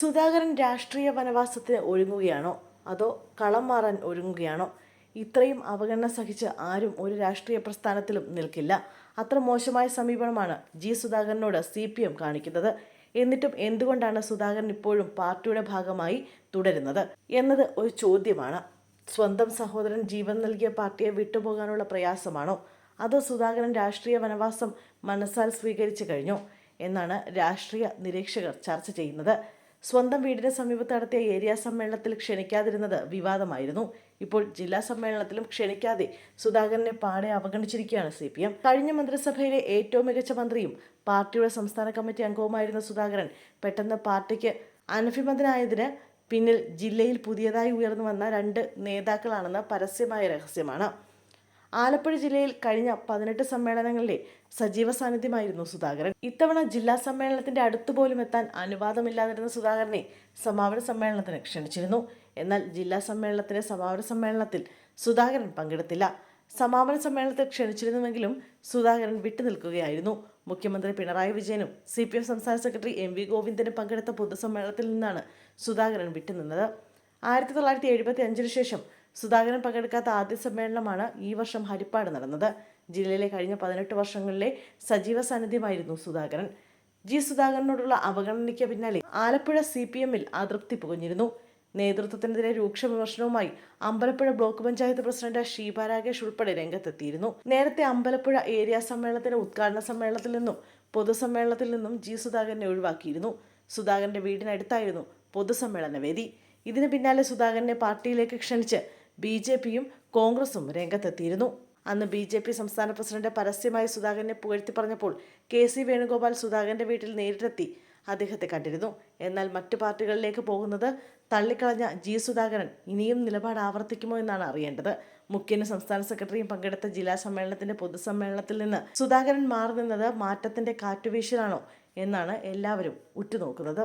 സുധാകരൻ രാഷ്ട്രീയ വനവാസത്തിന് ഒരുങ്ങുകയാണോ അതോ കളം മാറാൻ ഒരുങ്ങുകയാണോ? ഇത്രയും അവഗണന സഹിച്ച് ആരും ഒരു രാഷ്ട്രീയ പ്രസ്ഥാനത്തിലും നിൽക്കില്ല. അത്ര മോശമായ സമീപനമാണ് സുധാകരനോട് CPM കാണിക്കുന്നത്. എന്നിട്ടും എന്തുകൊണ്ടാണ് സുധാകരൻ ഇപ്പോഴും പാർട്ടിയുടെ ഭാഗമായി തുടരുന്നത് എന്നത് ഒരു ചോദ്യമാണ്. സ്വന്തം സഹോദരൻ ജീവൻ നൽകിയ പാർട്ടിയെ വിട്ടുപോകാനുള്ള പ്രയാസമാണോ, അതോ സുധാകരൻ രാഷ്ട്രീയ വനവാസം മനസ്സാൽ സ്വീകരിച്ചു കഴിഞ്ഞോ എന്നാണ് രാഷ്ട്രീയ നിരീക്ഷകർ ചർച്ച ചെയ്യുന്നത്. സ്വന്തം വീടിന് സമീപത്ത് നടത്തിയ ഏരിയ സമ്മേളനത്തിൽ ക്ഷണിക്കാതിരുന്നത് വിവാദമായിരുന്നു. ഇപ്പോൾ ജില്ലാ സമ്മേളനത്തിലും ക്ഷണിക്കാതെ സുധാകരനെ പാടെ അവഗണിച്ചിരിക്കുകയാണ് CPM. കഴിഞ്ഞ മന്ത്രിസഭയിലെ ഏറ്റവും മികച്ച മന്ത്രിയും പാർട്ടിയുടെ സംസ്ഥാന കമ്മിറ്റി അംഗവുമായിരുന്ന സുധാകരൻ പെട്ടെന്ന് പാർട്ടിക്ക് അനഭിമതനായതിന് പിന്നിൽ ജില്ലയിൽ പുതിയതായി ഉയർന്നു വന്ന 2 നേതാക്കളാണെന്ന് പരസ്യമായ രഹസ്യമാണ്. ആലപ്പുഴ ജില്ലയിൽ കഴിഞ്ഞ 18 സമ്മേളനങ്ങളിലെ സജീവ സാന്നിധ്യമായിരുന്നു സുധാകരൻ. ഇത്തവണ ജില്ലാ സമ്മേളനത്തിന്റെ അടുത്തുപോലും എത്താൻ അനുവാദമില്ലാതിരുന്ന സുധാകരനെ സമാപന സമ്മേളനത്തിന് ക്ഷണിച്ചിരുന്നു. എന്നാൽ ജില്ലാ സമ്മേളനത്തിന്റെ സമാപന സമ്മേളനത്തിൽ സുധാകരൻ പങ്കെടുത്തില്ല. സമാപന സമ്മേളനത്തിൽ ക്ഷണിച്ചിരുന്നുവെങ്കിലും സുധാകരൻ വിട്ടുനിൽക്കുകയായിരുന്നു. മുഖ്യമന്ത്രി പിണറായി വിജയനും CPM സംസ്ഥാന സെക്രട്ടറി MV ഗോവിന്ദനും പങ്കെടുത്ത പൊതുസമ്മേളനത്തിൽ നിന്നാണ് സുധാകരൻ വിട്ടുനിന്നത്. 1975 ശേഷം സുധാകരൻ പങ്കെടുക്കാത്ത ആദ്യ സമ്മേളനമാണ് ഈ വർഷം ഹരിപ്പാട് നടന്നത്. ജില്ലയിലെ കഴിഞ്ഞ 18 വർഷങ്ങളിലെ സജീവ സാന്നിധ്യമായിരുന്നു സുധാകരൻ. സുധാകരനോടുള്ള അവഗണനയ്ക്ക് പിന്നാലെ ആലപ്പുഴ CPMൽ അതൃപ്തി പുകഞ്ഞിരുന്നു. നേതൃത്വത്തിനെതിരെ രൂക്ഷ വിമർശനവുമായി അമ്പലപ്പുഴ ബ്ലോക്ക് പഞ്ചായത്ത് പ്രസിഡന്റ് ഷീബ രാഗേഷ് ഉൾപ്പെടെ രംഗത്തെത്തിയിരുന്നു. നേരത്തെ അമ്പലപ്പുഴ ഏരിയ സമ്മേളനത്തിന്റെ ഉദ്ഘാടന സമ്മേളനത്തിൽ നിന്നും പൊതുസമ്മേളനത്തിൽ നിന്നും സുധാകരനെ ഒഴിവാക്കിയിരുന്നു. സുധാകരന്റെ വീടിനടുത്തായിരുന്നു പൊതുസമ്മേളന വേദി. ഇതിന് പിന്നാലെ സുധാകരനെ പാർട്ടിയിലേക്ക് ക്ഷണിച്ച് BJPയും കോൺഗ്രസും രംഗത്തെത്തിയിരുന്നു. അന്ന് BJP സംസ്ഥാന പ്രസിഡന്റ് പരസ്യമായി സുധാകരനെ പുകഴ്ത്തി പറഞ്ഞപ്പോൾ KC വേണുഗോപാൽ സുധാകരന്റെ വീട്ടിൽ നേരിട്ടെത്തി അദ്ദേഹത്തെ കണ്ടിരുന്നു. എന്നാൽ മറ്റു പാർട്ടികളിലേക്ക് പോകുന്നത് തള്ളിക്കളഞ്ഞ സുധാകരൻ ഇനിയും നിലപാട് ആവർത്തിക്കുമോ എന്നാണ് അറിയേണ്ടത്. മുഖ്യനും സംസ്ഥാന സെക്രട്ടറിയും പങ്കെടുത്ത ജില്ലാ സമ്മേളനത്തിന്റെ പൊതുസമ്മേളനത്തിൽ നിന്ന് സുധാകരൻ മാറി നിന്നത് മാറ്റത്തിന്റെ കാറ്റുവീശലാണോ എന്നാണ് എല്ലാവരും ഉറ്റുനോക്കുന്നത്.